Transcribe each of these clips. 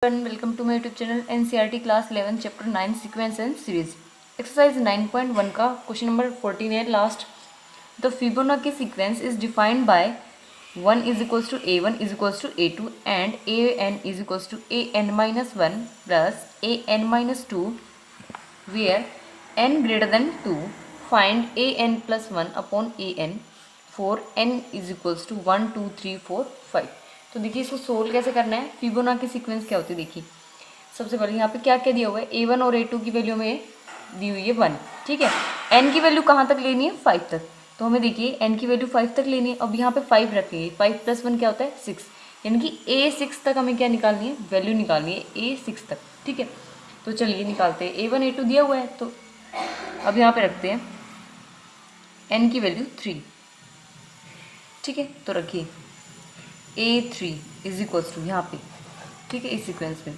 Welcome to my YouTube channel NCERT class 11 chapter 9 sequence and series exercise 9.1 का question number 14 है last. The Fibonacci sequence is defined by 1 is equals to a1 is equals to a2 and an is equals to an-1 plus an-2 where n greater than 2 find an plus 1 upon an for n is equals to 1 2 3 4 5। तो देखिए इसको solve कैसे करना है। Fibonacci sequence क्या होती है देखिए, सबसे पहले यहाँ पे क्या क्या दिया हुआ है, a1 और a2 की वैल्यू में दी हुई है 1, ठीक है। n की वैल्यू कहाँ तक लेनी है 5 तक, तो हमें देखिए n की वैल्यू 5 तक लेनी है। अब यहाँ पे 5 रखेंगे, 5 प्लस 1 क्या होता है 6, यानी कि a6 तक हमें क्या निकालनी है, वैल्यू निकालनी है a6 तक, ठीक है। तो चलिए निकालते हैं। a1 a2 दिया हुआ है तो अब यहाँ पे रखते हैं n की वैल्यू 3, ठीक है। तो रखिए a3 इज इक्वल्स टू यहाँ पे, ठीक है, इस सीक्वेंस में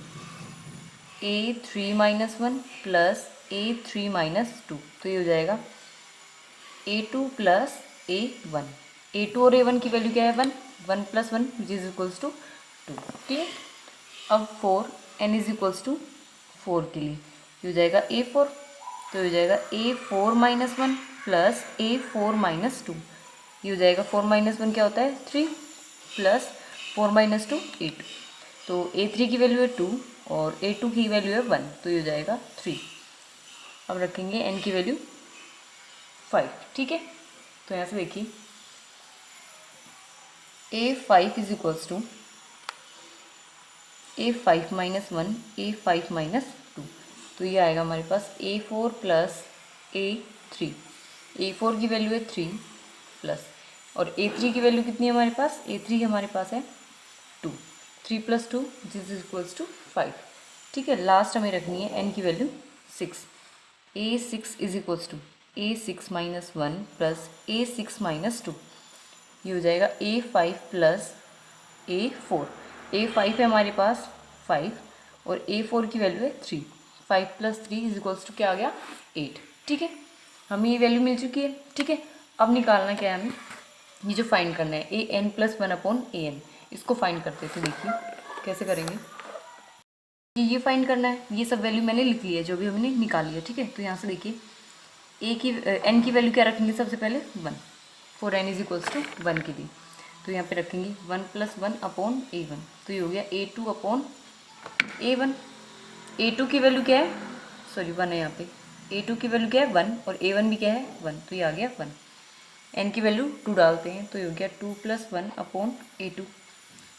a3 minus 1 plus a3 minus 2, तो ये हो जाएगा a2 प्लस a1। a2 और a1 की वैल्यू क्या है 1, 1 plus 1 which is equals to 2, ठीक है। अब 4 n इज इक्वल्स टू 4 के लिए ये हो जाएगा a4, तो हो जाएगा a4 minus 1 plus a4 minus 2, ये हो जाएगा 4 माइनस 1 क्या होता है 3 प्लस 4 माइनस 2 8। तो a3 की वैल्यू है 2 और a2 की वैल्यू है 1, तो ये हो जाएगा 3। अब रखेंगे n की वैल्यू 5, ठीक है। तो यहाँ से देखिए a5 is equals to a5 minus 1 a5 minus 2, तो ये आएगा हमारे पास a4 प्लस a3। a4 की वैल्यू है 3 प्लस, और a3 की वैल्यू कितनी है हमारे पास, a3 हमारे पास है 2, 3 plus 2 this is equals to 5, ठीक है। लास्ट हमें रखनी है n की value 6। a6 is equals to a6 minus 1 plus a6 minus 2, ये हो जाएगा a5 प्लस a4। a5 है हमारे पास 5 और a4 की वैल्यू है 3, 5 प्लस 3 इज इक्वल्स टू क्या आ गया 8, ठीक है। हमें ये वैल्यू मिल चुकी है, ठीक है। अब निकालना क्या है हमें, ये जो फाइंड करना है an प्लस 1 अपॉन an, इसको फाइंड करते हैं। तो देखिए कैसे करेंगे, ये फाइंड करना है। ये सब वैल्यू मैंने लिख ली है जो भी हमने निकाली है, ठीक है। तो यहाँ से देखिए n की वैल्यू क्या रखेंगे, सबसे पहले 1 for n is equals to 1 के लिए, तो यहाँ पे रखेंगे 1 प्लस 1 अपॉन a1, तो ये हो गया a2 अपॉन a1। a2 की वैल्यू क्या है, सॉरी 1 है यहाँ पे, a2 की वैल्यू क्या है 1 और a1 भी क्या है 1, तो ये आ गया 1। n की वैल्यू 2 डालते हैं, तो ये हो गया 2 प्लस 1 अपॉन a2,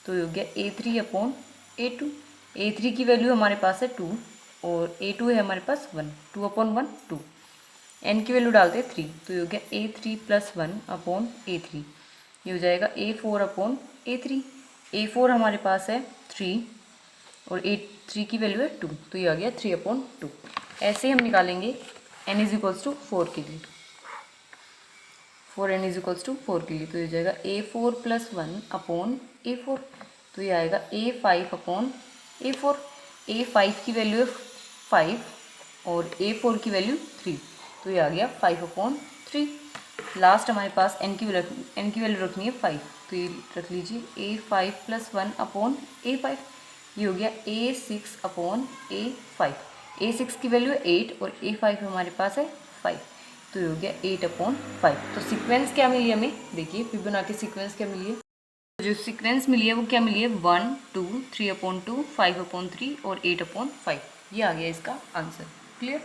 तो ये हो गया a3 अपॉन a2। a3 की वैल्यू हमारे पास है 2 और a2 है हमारे पास 1, 2 अपॉन 1 2। n की वैल्यू डालते हैं 3, तो ये हो गया a3 प्लस 1 अपॉन a3, ये हो जाएगा a4 अपॉन a3। a4 हमारे पास है 3 और a3 की वैल्यू है 2, तो ये आ गया 3 अपॉन 2। ऐसे हम निकालेंगे n इज इक्वल्स टू 4 के लिए, for n is equals to 4 के लिए, तो ये हो जाएगा a4 प्लस 1 अपॉन a4, तो ये आएगा a5 अपॉन a4। a5 की वैल्यू है 5 और a4 की वैल्यू 3, तो ये आ गया 5 अपॉन 3। लास्ट हमारे पास n की वैल्यू रखनी है 5, तो ये रख लीजिए a5 प्लस 1 अपॉन a5, ये हो गया a6 अपॉन a5। a6 की वैल्यू है 8 और a5 हमारे पास है 5, तो ये हो गया 8 अपॉन 5। तो सीक्वेंस क्या मिली हमें, देखिए फिबोनाची सीक्वेंस क्या मिली है, जो सीक्वेंस मिली है वो क्या मिली है 1 2 3 अपॉन 2 5 अपॉन 3 और 8 अपॉन 5, ये आ गया इसका आंसर। क्लियर।